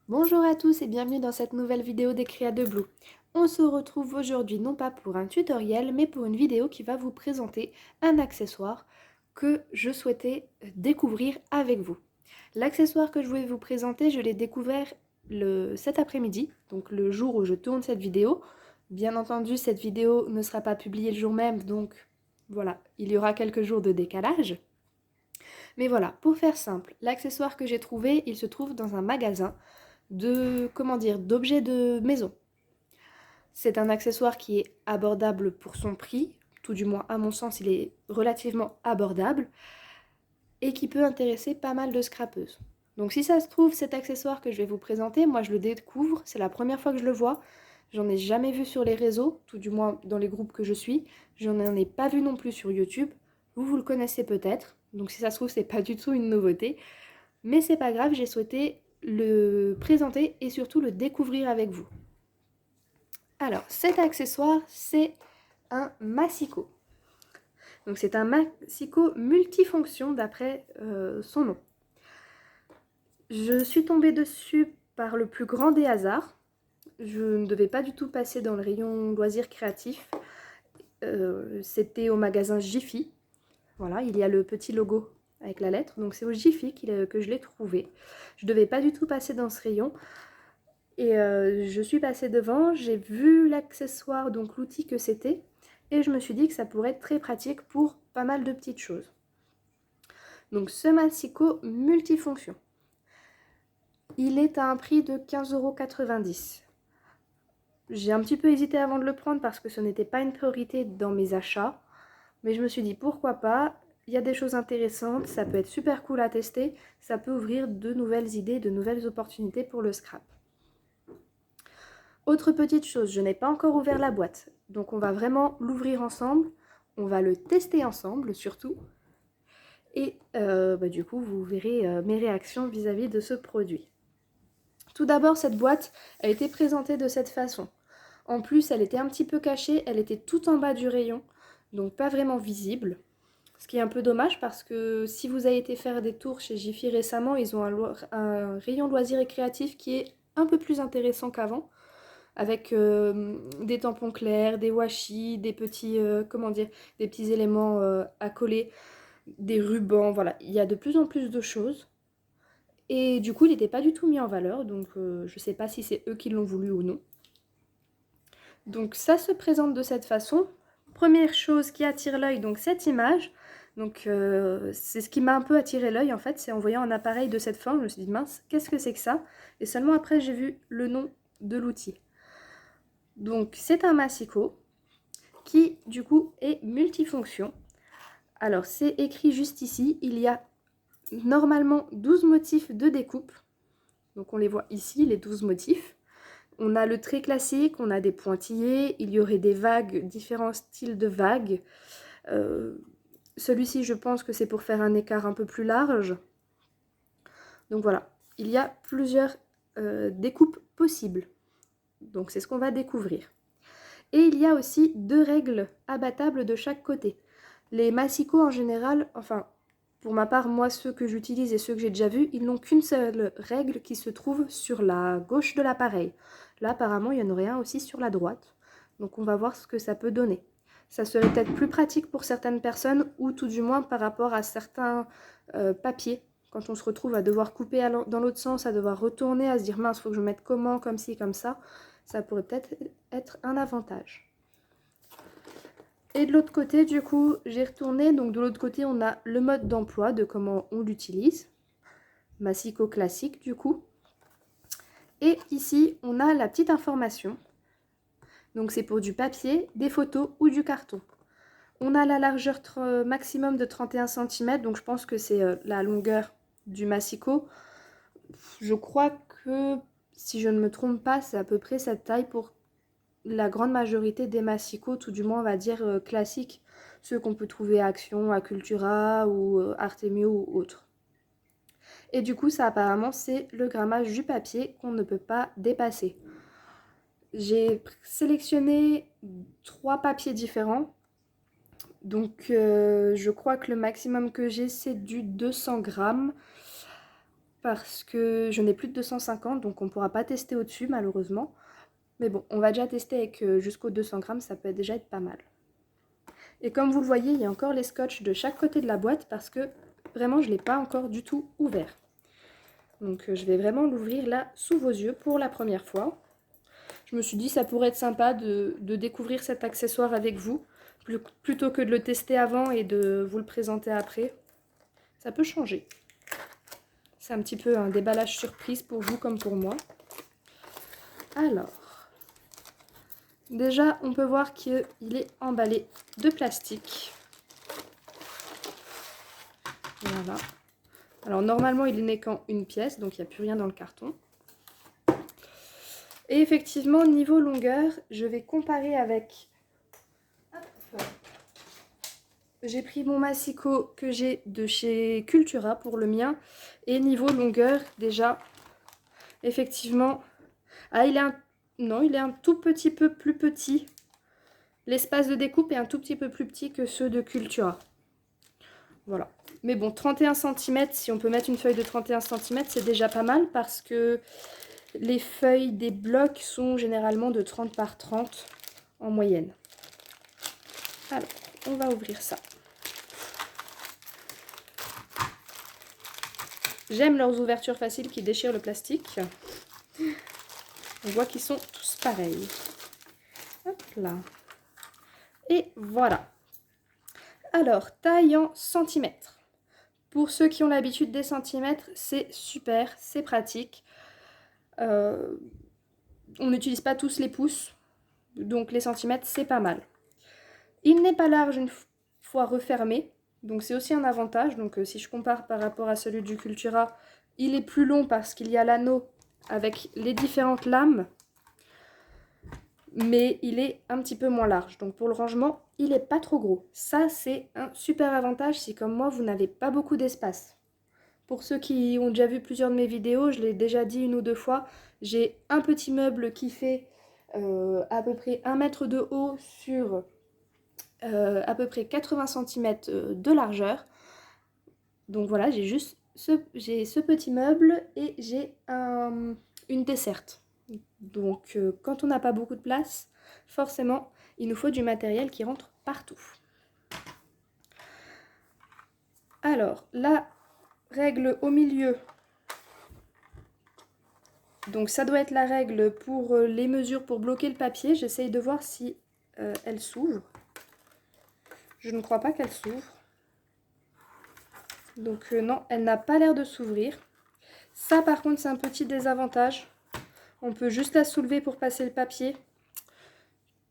Bonjour à tous et bienvenue dans cette nouvelle vidéo des Créas de Blue. On se retrouve aujourd'hui non pas pour un tutoriel mais pour une vidéo qui va vous présenter un accessoire que je souhaitais découvrir avec vous. L'accessoire que je voulais vous présenter, je l'ai découvert cet après-midi, donc le jour où je tourne cette vidéo. Bien entendu, cette vidéo ne sera pas publiée le jour même, donc voilà, il y aura quelques jours de décalage. Mais voilà, pour faire simple, l'accessoire que j'ai trouvé, il se trouve dans un magasin d'objets de maison. C'est un accessoire qui est abordable pour son prix, tout du moins à mon sens il est relativement abordable, et qui peut intéresser pas mal de scrapeuses. Donc si ça se trouve, cet accessoire que je vais vous présenter, moi je le découvre, c'est la première fois que je le vois, j'en ai jamais vu sur les réseaux, tout du moins dans les groupes que je suis, j'en ai pas vu non plus sur YouTube, vous le connaissez peut-être, donc si ça se trouve c'est pas du tout une nouveauté, mais c'est pas grave, j'ai souhaité le présenter et surtout le découvrir avec vous. Alors, cet accessoire, c'est un massicot. Donc c'est un massicot multifonction d'après son nom. Je suis tombée dessus par le plus grand des hasards. Je ne devais pas du tout passer dans le rayon loisirs créatifs. C'était au magasin Jiffy. Voilà, il y a le petit logo avec la lettre. Donc c'est au Jiffy que je l'ai trouvé. Je ne devais pas du tout passer dans ce rayon. Et je suis passée devant, j'ai vu l'accessoire, donc l'outil que c'était, et je me suis dit que ça pourrait être très pratique pour pas mal de petites choses. Donc ce massicot multifonction, il est à un prix de 15,90 €. J'ai un petit peu hésité avant de le prendre parce que ce n'était pas une priorité dans mes achats, mais je me suis dit pourquoi pas, il y a des choses intéressantes, ça peut être super cool à tester, ça peut ouvrir de nouvelles idées, de nouvelles opportunités pour le scrap. Autre petite chose, je n'ai pas encore ouvert la boîte, donc on va vraiment l'ouvrir ensemble, on va le tester ensemble surtout, et du coup vous verrez mes réactions vis-à-vis de ce produit. Tout d'abord, cette boîte a été présentée de cette façon. En plus, elle était un petit peu cachée, elle était tout en bas du rayon, donc pas vraiment visible. Ce qui est un peu dommage parce que si vous avez été faire des tours chez Jiffy récemment, ils ont un rayon loisirs et créatifs qui est un peu plus intéressant qu'avant, avec des tampons clairs, des washi, des petits, des petits éléments à coller, des rubans, voilà. Il y a de plus en plus de choses. Et du coup, il n'était pas du tout mis en valeur, donc je sais pas si c'est eux qui l'ont voulu ou non. Donc ça se présente de cette façon. Première chose qui attire l'œil, donc cette image. Donc c'est ce qui m'a un peu attiré l'œil en fait, c'est en voyant un appareil de cette forme, je me suis dit mince, qu'est-ce que c'est que ça? Et seulement après j'ai vu le nom de l'outil. Donc c'est un massicot qui du coup est multifonction. Alors c'est écrit juste ici, il y a normalement 12 motifs de découpe. Donc on les voit ici, les 12 motifs. On a le trait classique, on a des pointillés, il y aurait des vagues, différents styles de vagues. Celui-ci, je pense que c'est pour faire un écart un peu plus large. Donc voilà, il y a plusieurs découpes possibles. Donc c'est ce qu'on va découvrir. Et il y a aussi deux règles abattables de chaque côté. Les massicots en général, enfin pour ma part, moi ceux que j'utilise et ceux que j'ai déjà vus, ils n'ont qu'une seule règle qui se trouve sur la gauche de l'appareil. Là apparemment il y en aurait un aussi sur la droite. Donc on va voir ce que ça peut donner. Ça serait peut-être plus pratique pour certaines personnes ou tout du moins par rapport à certains papiers. Quand on se retrouve à devoir couper dans l'autre sens, à devoir retourner, à se dire mince, il faut que je mette comment, comme ci, comme ça pourrait peut-être être un avantage. Et de l'autre côté, du coup, j'ai retourné. Donc de l'autre côté, on a le mode d'emploi de comment on l'utilise. Massicot classique, du coup. Et ici, on a la petite information. Donc c'est pour du papier, des photos ou du carton. On a la largeur maximum de 31 cm. Donc je pense que c'est la longueur du massicot. Je crois que, si je ne me trompe pas, c'est à peu près cette taille pour la grande majorité des massicots, tout du moins on va dire classiques, ceux qu'on peut trouver à Action, à Cultura ou Artemio ou autres. Et du coup ça apparemment c'est le grammage du papier qu'on ne peut pas dépasser. J'ai sélectionné 3 papiers différents, donc je crois que le maximum que j'ai c'est du 200 grammes. parce que je n'ai plus de 250, donc on ne pourra pas tester au-dessus malheureusement. Mais bon, on va déjà tester avec jusqu'aux 200 grammes, ça peut déjà être pas mal. Et comme vous le voyez, il y a encore les scotch de chaque côté de la boîte parce que vraiment je ne l'ai pas encore du tout ouvert. Donc je vais vraiment l'ouvrir là sous vos yeux pour la première fois. Je me suis dit ça pourrait être sympa de découvrir cet accessoire avec vous, plutôt que de le tester avant et de vous le présenter après. Ça peut changer. C'est un petit peu un déballage surprise pour vous comme pour moi. Alors, déjà on peut voir qu'il est emballé de plastique. Voilà. Alors normalement il n'est qu'en une pièce, donc il n'y a plus rien dans le carton. Et effectivement, niveau longueur, je vais comparer avec... J'ai pris mon massicot que j'ai de chez Cultura pour le mien. Et niveau longueur, déjà, effectivement... Ah, non, il est un tout petit peu plus petit. L'espace de découpe est un tout petit peu plus petit que ceux de Cultura. Voilà. Mais bon, 31 cm, si on peut mettre une feuille de 31 cm, c'est déjà pas mal parce que les feuilles des blocs sont généralement de 30 par 30 en moyenne. Alors, on va ouvrir ça. J'aime leurs ouvertures faciles qui déchirent le plastique. On voit qu'ils sont tous pareils. Hop là. Et voilà. Alors, taille en centimètres. Pour ceux qui ont l'habitude des centimètres, c'est super, c'est pratique. On n'utilise pas tous les pouces, donc les centimètres, c'est pas mal. Il n'est pas large une fois refermé, donc c'est aussi un avantage. Donc si je compare par rapport à celui du Cultura, il est plus long parce qu'il y a l'anneau avec les différentes lames, mais il est un petit peu moins large. Donc pour le rangement, il n'est pas trop gros. Ça, c'est un super avantage si comme moi, vous n'avez pas beaucoup d'espace. Pour ceux qui ont déjà vu plusieurs de mes vidéos, je l'ai déjà dit une ou deux fois, j'ai un petit meuble qui fait à peu près 1 mètre de haut sur à peu près 80 cm de largeur. Donc voilà, j'ai juste ce petit meuble et j'ai une desserte. Donc quand on n'a pas beaucoup de place, forcément, il nous faut du matériel qui rentre partout. Alors, la règle au milieu, donc ça doit être la règle pour les mesures pour bloquer le papier. J'essaye de voir si elle s'ouvre. Je ne crois pas qu'elle s'ouvre. Donc non, elle n'a pas l'air de s'ouvrir. Ça par contre c'est un petit désavantage. On peut juste la soulever pour passer le papier.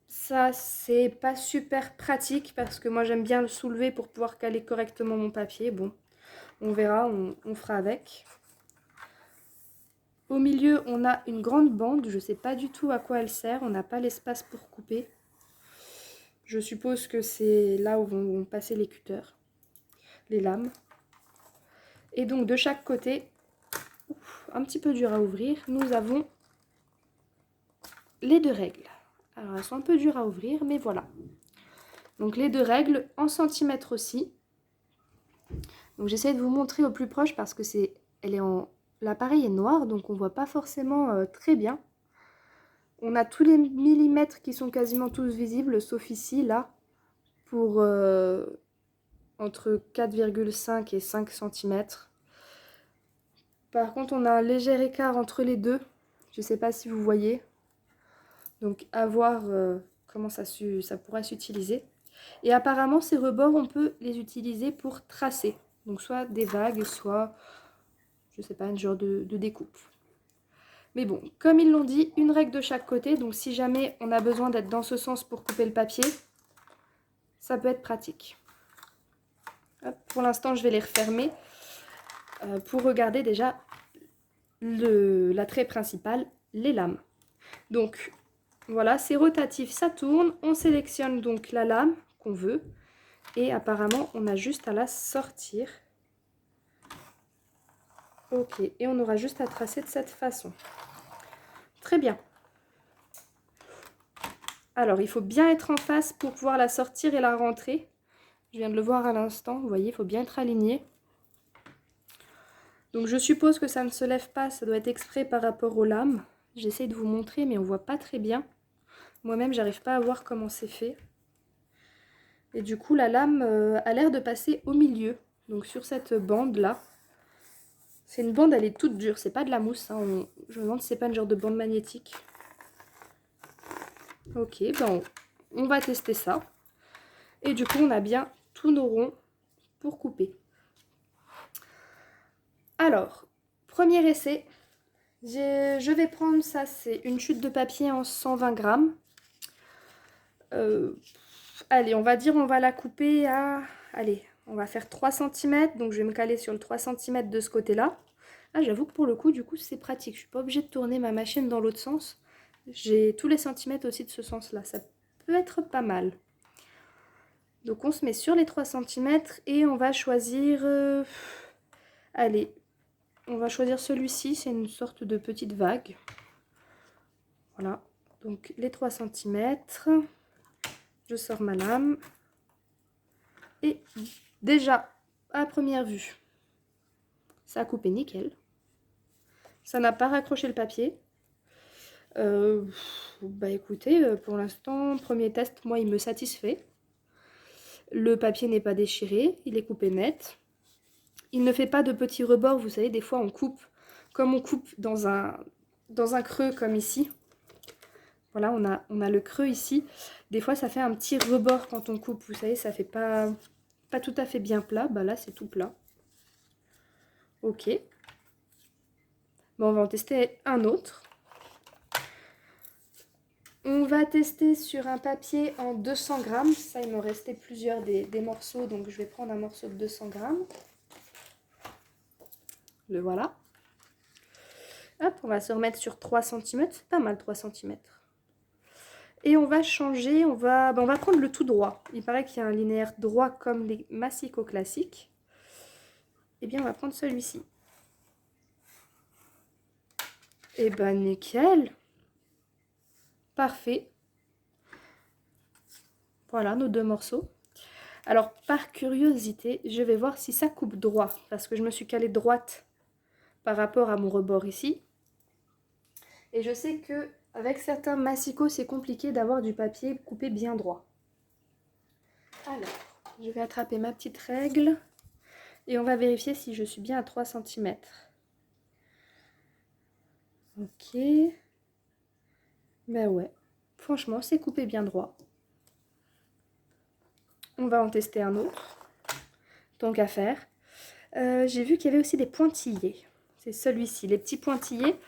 Ça c'est pas super pratique parce que moi j'aime bien le soulever pour pouvoir caler correctement mon papier. Bon, on verra, on fera avec. Au milieu on a une grande bande, je ne sais pas du tout à quoi elle sert, on n'a pas l'espace pour couper. Je suppose que c'est là où vont passer les cutters, les lames. Et donc de chaque côté, un petit peu dur à ouvrir, nous avons les deux règles. Alors elles sont un peu dures à ouvrir, mais voilà. Donc les deux règles en centimètres aussi. Donc j'essaie de vous montrer au plus proche parce que l'appareil est noir, donc on ne voit pas forcément très bien. On a tous les millimètres qui sont quasiment tous visibles, sauf ici, là, pour entre 4,5 et 5 cm. Par contre, on a un léger écart entre les deux. Je ne sais pas si vous voyez. Donc, à voir comment ça pourra s'utiliser. Et apparemment, ces rebords, on peut les utiliser pour tracer. Donc, soit des vagues, soit, je ne sais pas, un genre de découpe. Mais bon, comme ils l'ont dit, une règle de chaque côté. Donc, si jamais on a besoin d'être dans ce sens pour couper le papier, ça peut être pratique. Hop, pour l'instant, je vais les refermer pour regarder déjà l'attrait principal, les lames. Donc, voilà, c'est rotatif, ça tourne. On sélectionne donc la lame qu'on veut. Et apparemment, on a juste à la sortir. Ok, et on aura juste à tracer de cette façon. Très bien. Alors, il faut bien être en face pour pouvoir la sortir et la rentrer. Je viens de le voir à l'instant, vous voyez, il faut bien être aligné. Donc je suppose que ça ne se lève pas, ça doit être exprès par rapport aux lames. J'essaie de vous montrer mais on voit pas très bien. Moi-même j'arrive pas à voir comment c'est fait. Et du coup la lame a l'air de passer au milieu. Donc sur cette bande là. C'est une bande, elle est toute dure, c'est pas de la mousse. Hein. Je me demande si c'est pas une genre de bande magnétique. Ok, ben on va tester ça. Et du coup on a bien tous nos ronds pour couper. Alors, premier essai. Je vais prendre ça, c'est une chute de papier en 120 grammes. Allez, on va dire on va la couper à... Allez, on va faire 3 cm. Donc je vais me caler sur le 3 cm de ce côté-là. Ah, j'avoue que pour le coup, du coup, c'est pratique. Je suis pas obligée de tourner ma machine dans l'autre sens. J'ai tous les centimètres aussi de ce sens-là. Ça peut être pas mal. Donc on se met sur les 3 cm et on va choisir... Allez, on va choisir celui-ci. C'est une sorte de petite vague. Voilà. Donc les 3 cm. Je sors ma lame. Et déjà, à première vue, ça a coupé nickel. Ça n'a pas raccroché le papier. Bah écoutez, pour l'instant, premier test, moi il me satisfait. Le papier n'est pas déchiré, il est coupé net. Il ne fait pas de petits rebords, vous savez, des fois on coupe, comme on coupe dans un creux comme ici. Voilà, on a le creux ici. Des fois ça fait un petit rebord quand on coupe, vous savez, ça fait pas tout à fait bien plat. Bah là c'est tout plat. Ok. Bon, on va en tester un autre. On va tester sur un papier en 200 grammes. Ça, il me restait plusieurs des morceaux, donc je vais prendre un morceau de 200 grammes. Le voilà. Hop, on va se remettre sur 3 cm. C'est pas mal, 3 cm. Et on va changer, on va prendre le tout droit. Il paraît qu'il y a un linéaire droit comme les massicaux classiques. Eh bien, on va prendre celui-ci. Et ben, nickel. Parfait. Voilà nos deux morceaux. Alors, par curiosité, je vais voir si ça coupe droit. Parce que je me suis calée droite par rapport à mon rebord ici. Et je sais que avec certains massicots, c'est compliqué d'avoir du papier coupé bien droit. Alors, je vais attraper ma petite règle. Et on va vérifier si je suis bien à 3 cm. Ok. Ben ouais. Franchement, c'est coupé bien droit. On va en tester un autre. Tant qu'à faire. J'ai vu qu'il y avait aussi des pointillés. C'est celui-ci, les petits pointillés.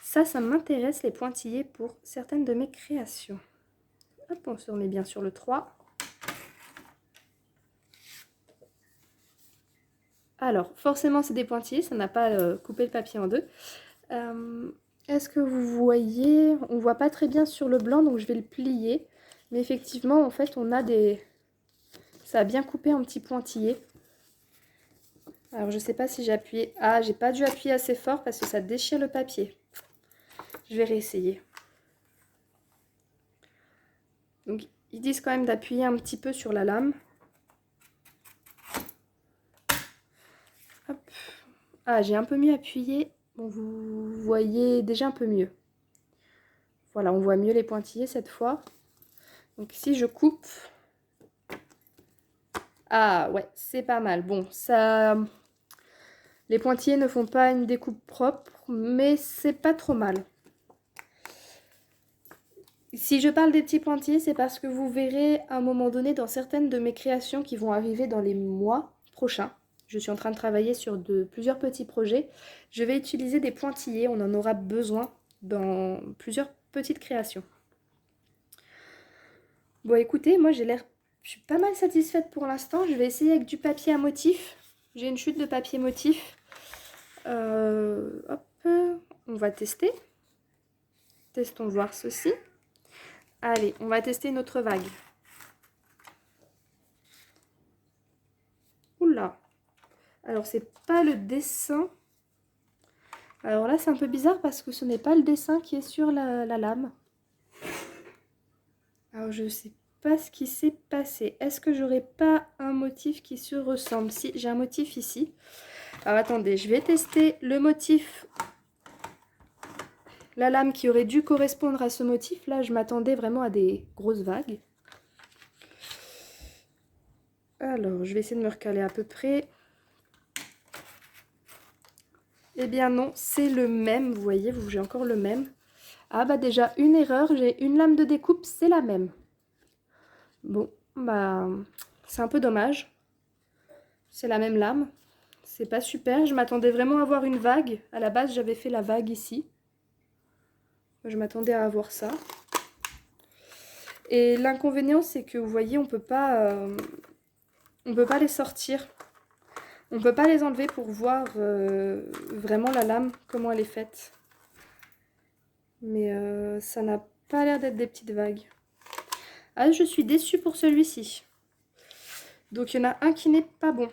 Ça m'intéresse, les pointillés, pour certaines de mes créations. Hop, on se remet bien sur le 3. Alors, forcément, c'est des pointillés, ça n'a pas coupé le papier en deux. Est-ce que vous voyez? On ne voit pas très bien sur le blanc, donc je vais le plier. Mais effectivement, en fait, on a des... Ça a bien coupé un petit pointillé. Alors, je ne sais pas si j'ai appuyé... Ah, j'ai pas dû appuyer assez fort parce que ça déchire le papier. Je vais réessayer. Donc, ils disent quand même d'appuyer un petit peu sur la lame. Hop. Ah, j'ai un peu mieux appuyé. Bon, vous voyez déjà un peu mieux. Voilà, on voit mieux les pointillés cette fois. Donc, si je coupe... Ah, ouais, c'est pas mal. Bon, ça... Les pointillés ne font pas une découpe propre, mais c'est pas trop mal. Si je parle des petits pointillés, c'est parce que vous verrez à un moment donné dans certaines de mes créations qui vont arriver dans les mois prochains. Je suis en train de travailler sur plusieurs petits projets. Je vais utiliser des pointillés, on en aura besoin dans plusieurs petites créations. Bon, écoutez, moi je suis pas mal satisfaite pour l'instant. Je vais essayer avec du papier à motif. J'ai une chute de papier motif. Hop, on va tester. Testons voir ceci. Allez, on va tester notre vague. Oula. Alors, c'est pas le dessin. Alors là, c'est un peu bizarre parce que ce n'est pas le dessin qui est sur la lame. Alors, je sais pas ce qui s'est passé. Est-ce que j'aurais pas un motif qui se ressemble? Si, j'ai un motif ici. Alors attendez, je vais tester le motif. La lame qui aurait dû correspondre à ce motif. Là, je m'attendais vraiment à des grosses vagues. Alors, je vais essayer de me recaler à peu près. Eh bien non, c'est le même. Vous voyez, j'ai encore le même. Ah bah déjà, une erreur. J'ai une lame de découpe, c'est la même. Bon, bah, c'est un peu dommage. C'est la même lame. C'est pas super. Je m'attendais vraiment à avoir une vague. À la base, j'avais fait la vague ici. Je m'attendais à avoir ça. Et l'inconvénient, c'est que vous voyez, on peut pas les sortir. On peut pas les enlever pour voir vraiment la lame, comment elle est faite. Mais ça n'a pas l'air d'être des petites vagues. Ah, je suis déçue pour celui-ci. Donc, il y en a un qui n'est pas bon.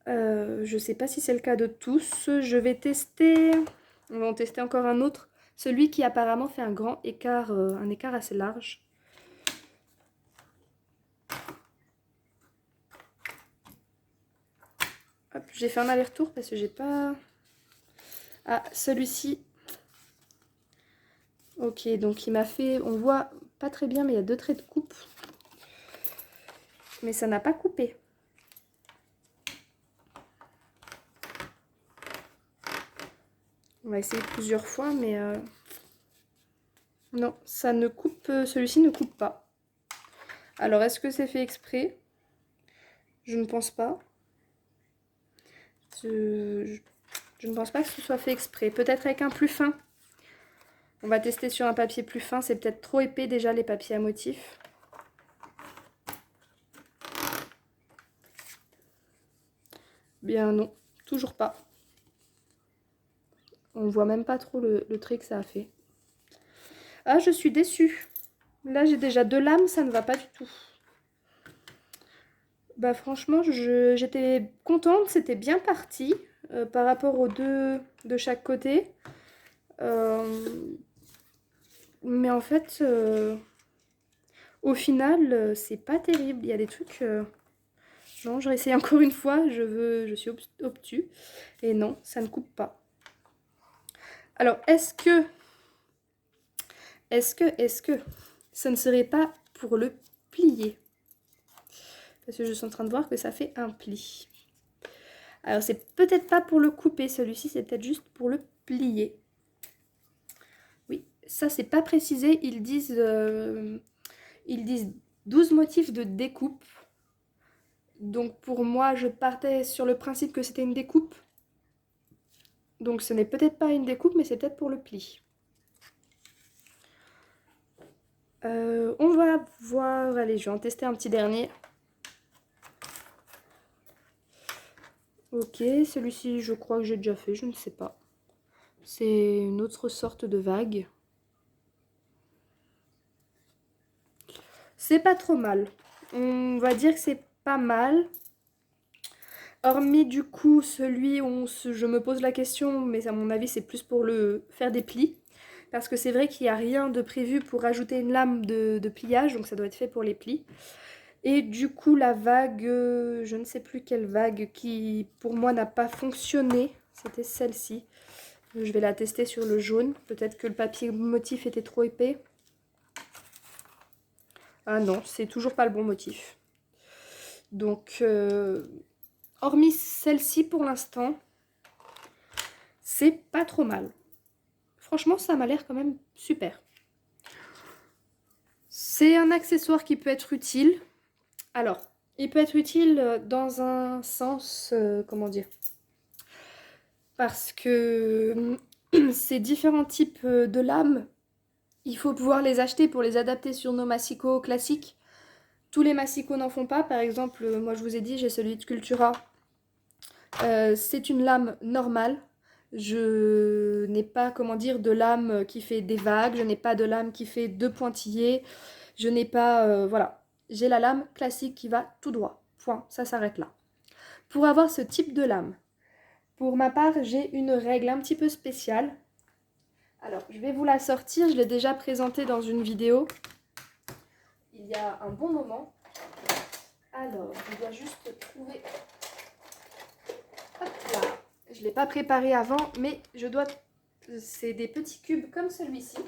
Je sais pas si c'est le cas de tous. Je vais tester... On va en tester encore un autre. Celui qui apparemment fait un grand écart, un écart assez large. J'ai fait un aller-retour parce que j'ai pas... Ah, celui-ci. Ok, donc il m'a fait... On voit pas très bien, mais il y a 2 traits de coupe. Mais ça n'a pas coupé. On va essayer plusieurs fois, mais... Non, ça ne coupe... Celui-ci ne coupe pas. Alors, est-ce que c'est fait exprès? Je ne pense pas. Je ne pense pas que ce soit fait exprès. Peut-être avec un plus fin. On va tester sur un papier plus fin. C'est peut-être trop épais déjà les papiers à motifs. Bien non, toujours pas. On voit même pas trop le trait que ça a fait. Ah, je suis déçue. Là, j'ai déjà 2 lames, ça ne va pas du tout. Bah franchement, j'étais contente, c'était bien parti par rapport aux 2 de chaque côté. Mais en fait, au final, c'est pas terrible. Il y a des trucs... Non, je réessaye encore une fois, je suis obtus. Et non, ça ne coupe pas. Alors, est-ce que ce ne serait pas pour le plier? Parce que je suis en train de voir que ça fait un pli. Alors, c'est peut-être pas pour le couper, celui-ci, c'est peut-être juste pour le plier. Oui, ça, c'est pas précisé. Ils disent 12 motifs de découpe. Donc, pour moi, je partais sur le principe que c'était une découpe. Donc, ce n'est peut-être pas une découpe, mais c'est peut-être pour le pli. On va voir... Allez, je vais en tester un petit dernier. Ok, celui-ci, je crois que j'ai déjà fait, je ne sais pas. C'est une autre sorte de vague. C'est pas trop mal. On va dire que c'est pas mal. Hormis du coup celui où je me pose la question, mais à mon avis c'est plus pour faire des plis. Parce que c'est vrai qu'il n'y a rien de prévu pour ajouter une lame de pliage, donc ça doit être fait pour les plis. Et du coup la vague, je ne sais plus quelle vague qui pour moi n'a pas fonctionné, c'était celle-ci. Je vais la tester sur le jaune, peut-être que le papier motif était trop épais. Ah non, c'est toujours pas le bon motif. Donc, hormis celle-ci pour l'instant, c'est pas trop mal. Franchement, ça m'a l'air quand même super. C'est un accessoire qui peut être utile. Alors, il peut être utile dans un sens, comment dire? Parce que ces différents types de lames, il faut pouvoir les acheter pour les adapter sur nos massicots classiques. Tous les massicots n'en font pas. Par exemple, moi je vous ai dit, j'ai celui de Sculptura. C'est une lame normale. Je n'ai pas, comment dire, de lame qui fait des vagues. Je n'ai pas de lame qui fait 2 pointillés. Je n'ai pas... voilà. J'ai la lame classique qui va tout droit. Point. Ça s'arrête là. Pour avoir ce type de lame, pour ma part, j'ai une règle un petit peu spéciale. Alors, je vais vous la sortir. Je l'ai déjà présentée dans une vidéo. Il y a un bon moment. Alors, je dois juste trouver Je ne l'ai pas préparé avant, mais c'est des petits cubes comme celui-ci.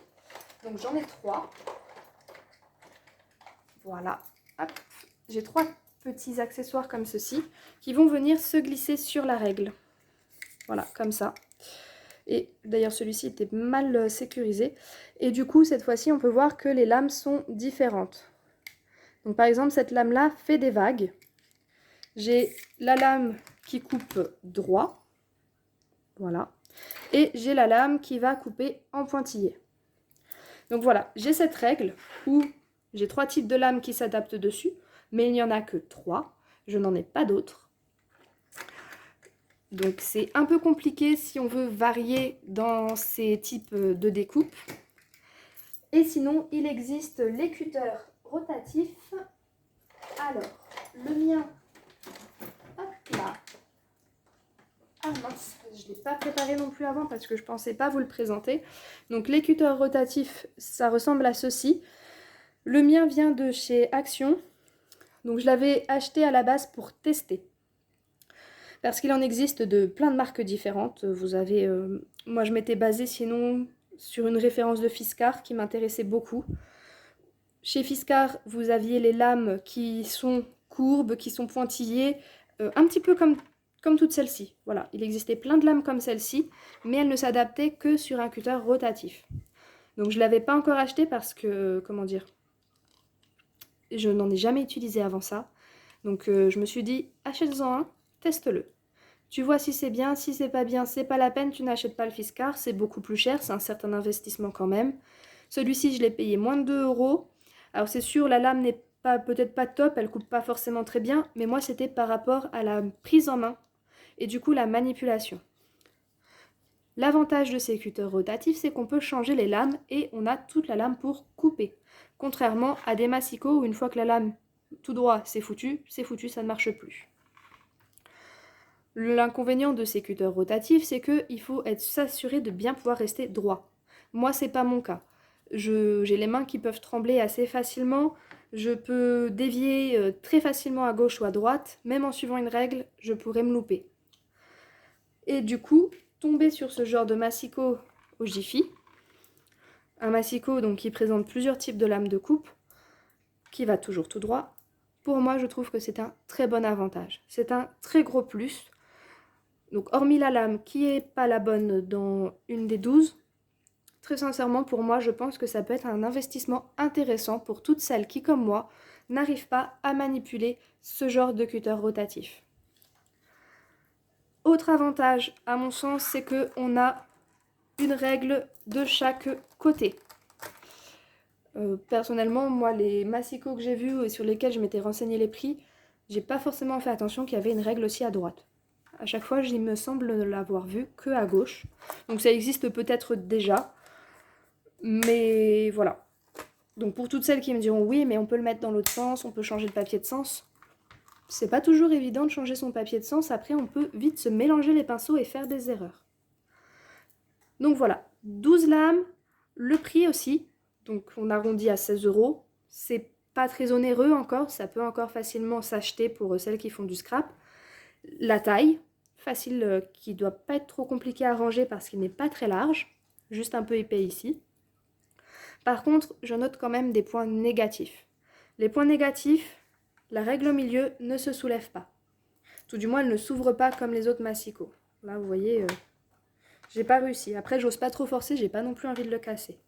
Donc j'en ai 3. Voilà. Hop. J'ai 3 petits accessoires comme ceci qui vont venir se glisser sur la règle. Voilà, comme ça. Et d'ailleurs celui-ci était mal sécurisé. Et du coup, cette fois-ci, on peut voir que les lames sont différentes. Donc par exemple, cette lame-là fait des vagues. J'ai la lame qui coupe droit. Voilà. Et j'ai la lame qui va couper en pointillé. Donc voilà, j'ai cette règle où j'ai 3 types de lames qui s'adaptent dessus, mais il n'y en a que 3. Je n'en ai pas d'autres. Donc c'est un peu compliqué si on veut varier dans ces types de découpe. Et sinon, il existe les cutters rotatifs. Alors, le mien, hop là. Ah mince, je ne l'ai pas préparé non plus avant parce que je ne pensais pas vous le présenter. Donc les cutters rotatifs, ça ressemble à ceci. Le mien vient de chez Action. Donc je l'avais acheté à la base pour tester. Parce qu'il en existe de plein de marques différentes. Vous avez, moi je m'étais basée sinon sur une référence de Fiskars qui m'intéressait beaucoup. Chez Fiskars, vous aviez les lames qui sont courbes, qui sont pointillées, un petit peu comme toutes celles-ci. Voilà, il existait plein de lames comme celle-ci, mais elles ne s'adaptaient que sur un cutter rotatif. Donc je ne l'avais pas encore acheté parce que, comment dire, je n'en ai jamais utilisé avant ça. Donc je me suis dit, achète-en un, teste-le. Tu vois si c'est bien, si c'est pas bien, c'est pas la peine, tu n'achètes pas le Fiskars, c'est beaucoup plus cher, c'est un certain investissement quand même. Celui-ci, je l'ai payé moins de 2 €. Alors c'est sûr, la lame n'est peut-être pas top, elle coupe pas forcément très bien, mais moi c'était par rapport à la prise en main et du coup la manipulation. L'avantage de ces cutters rotatifs, c'est qu'on peut changer les lames et on a toute la lame pour couper. Contrairement à des massicots où une fois que la lame tout droit c'est foutu, ça ne marche plus. L'inconvénient de ces cutters rotatifs, c'est qu'il faut s'assurer de bien pouvoir rester droit. Moi, c'est pas mon cas. J'ai les mains qui peuvent trembler assez facilement. Je peux dévier très facilement à gauche ou à droite. Même en suivant une règle, je pourrais me louper. Et du coup, tomber sur ce genre de massicot au Jiffy, un massicot donc, qui présente plusieurs types de lames de coupe, qui va toujours tout droit, pour moi, je trouve que c'est un très bon avantage. C'est un très gros plus. Donc hormis la lame qui n'est pas la bonne dans une des 12, très sincèrement pour moi je pense que ça peut être un investissement intéressant pour toutes celles qui comme moi n'arrivent pas à manipuler ce genre de cutter rotatif. Autre avantage à mon sens, c'est qu'on a une règle de chaque côté. Personnellement, moi les massicots que j'ai vus et sur lesquels je m'étais renseigné les prix, j'ai pas forcément fait attention qu'il y avait une règle aussi à droite. À chaque fois, il me semble ne l'avoir vu que à gauche. Donc ça existe peut-être déjà. Mais voilà. Donc pour toutes celles qui me diront oui, mais on peut le mettre dans l'autre sens, on peut changer le papier de sens. C'est pas toujours évident de changer son papier de sens. Après, on peut vite se mélanger les pinceaux et faire des erreurs. Donc voilà. 12 lames. Le prix aussi. Donc on arrondit à 16 €. C'est pas très onéreux encore. Ça peut encore facilement s'acheter pour celles qui font du scrap. La taille. Facile, qui ne doit pas être trop compliqué à ranger parce qu'il n'est pas très large, juste un peu épais ici. Par contre, je note quand même des points négatifs. Les points négatifs, la règle au milieu ne se soulève pas. Tout du moins, elle ne s'ouvre pas comme les autres massicots. Là, vous voyez, j'ai pas réussi. Après, j'ose pas trop forcer, j'ai pas non plus envie de le casser.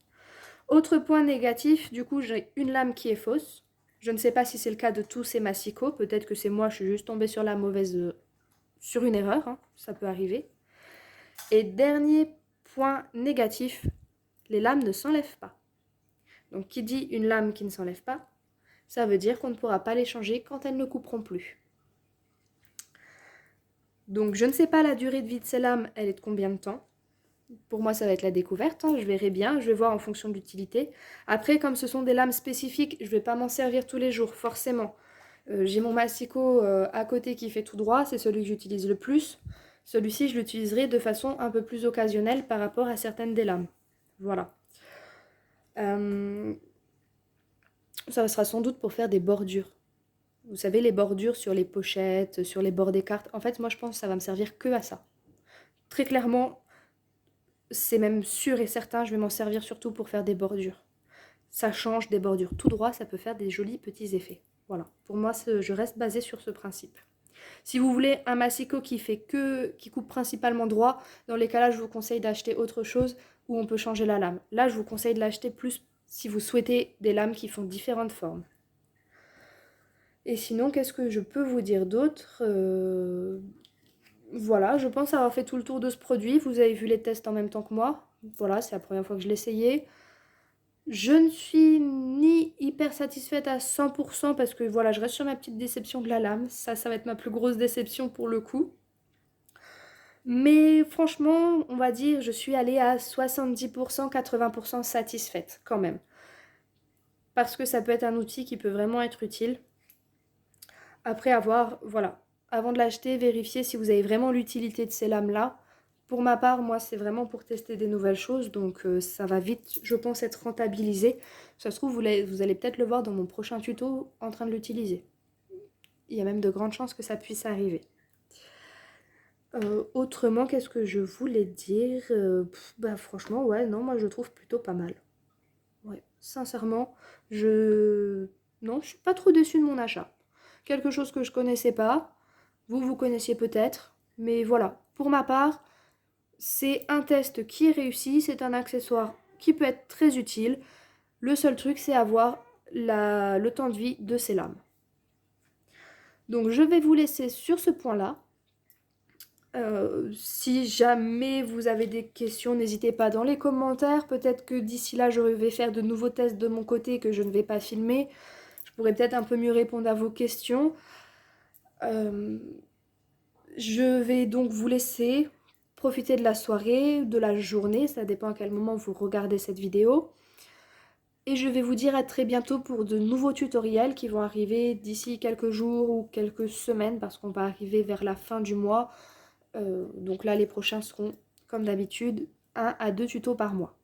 Autre point négatif, du coup, j'ai une lame qui est fausse. Je ne sais pas si c'est le cas de tous ces massicots. Peut-être que c'est moi, je suis juste tombée sur la mauvaise... sur une erreur, hein, ça peut arriver. Et dernier point négatif, les lames ne s'enlèvent pas. Donc qui dit une lame qui ne s'enlève pas, ça veut dire qu'on ne pourra pas les changer quand elles ne couperont plus. Donc je ne sais pas la durée de vie de ces lames, elle est de combien de temps. Pour moi ça va être la découverte, hein, je verrai bien, je vais voir en fonction de l'utilité. Après comme ce sont des lames spécifiques, je ne vais pas m'en servir tous les jours, forcément. J'ai mon massicot à côté qui fait tout droit, c'est celui que j'utilise le plus. Celui-ci, je l'utiliserai de façon un peu plus occasionnelle par rapport à certaines des lames. Voilà. Ça sera sans doute pour faire des bordures. Vous savez, les bordures sur les pochettes, sur les bords des cartes. En fait, moi, je pense que ça va me servir que à ça. très clairement, c'est même sûr et certain, je vais m'en servir surtout pour faire des bordures. Ça change des bordures tout droit, ça peut faire des jolis petits effets. Voilà, pour moi, je reste basée sur ce principe. Si vous voulez un massicot qui coupe principalement droit, dans les cas-là, je vous conseille d'acheter autre chose où on peut changer la lame. Là, je vous conseille de l'acheter plus si vous souhaitez des lames qui font différentes formes. Et sinon, qu'est-ce que je peux vous dire d'autre Voilà, je pense avoir fait tout le tour de ce produit. Vous avez vu les tests en même temps que moi. Voilà, c'est la première fois que je l'essayais. Je ne suis ni hyper satisfaite à 100% parce que voilà, je reste sur ma petite déception de la lame. Ça va être ma plus grosse déception pour le coup. Mais franchement, on va dire, je suis allée à 70%, 80% satisfaite quand même. Parce que ça peut être un outil qui peut vraiment être utile. Après avoir, voilà, avant de l'acheter, vérifiez si vous avez vraiment l'utilité de ces lames-là. Pour ma part, moi, c'est vraiment pour tester des nouvelles choses, donc ça va vite, je pense, être rentabilisé. Ça se trouve, vous allez peut-être le voir dans mon prochain tuto en train de l'utiliser. Il y a même de grandes chances que ça puisse arriver. Autrement, qu'est-ce que je voulais dire bah franchement, ouais, non, moi je trouve plutôt pas mal. Ouais, sincèrement, non, je suis pas trop déçue de mon achat. Quelque chose que je connaissais pas, vous connaissiez peut-être, mais voilà, pour ma part, c'est un test qui est réussi, c'est un accessoire qui peut être très utile. Le seul truc, c'est avoir le temps de vie de ces lames. Donc je vais vous laisser sur ce point-là. Si jamais vous avez des questions, n'hésitez pas dans les commentaires. Peut-être que d'ici là, je vais faire de nouveaux tests de mon côté que je ne vais pas filmer. Je pourrais peut-être un peu mieux répondre à vos questions. Je vais donc vous laisser profiter de la soirée, de la journée. Ça dépend à quel moment vous regardez cette vidéo. Et je vais vous dire à très bientôt pour de nouveaux tutoriels qui vont arriver d'ici quelques jours ou quelques semaines parce qu'on va arriver vers la fin du mois. Donc là, les prochains seront, comme d'habitude, 1 à 2 tutos par mois.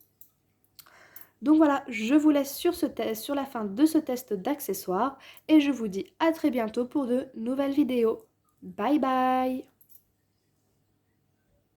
Donc voilà, je vous laisse sur la fin de ce test d'accessoires et je vous dis à très bientôt pour de nouvelles vidéos. Bye bye!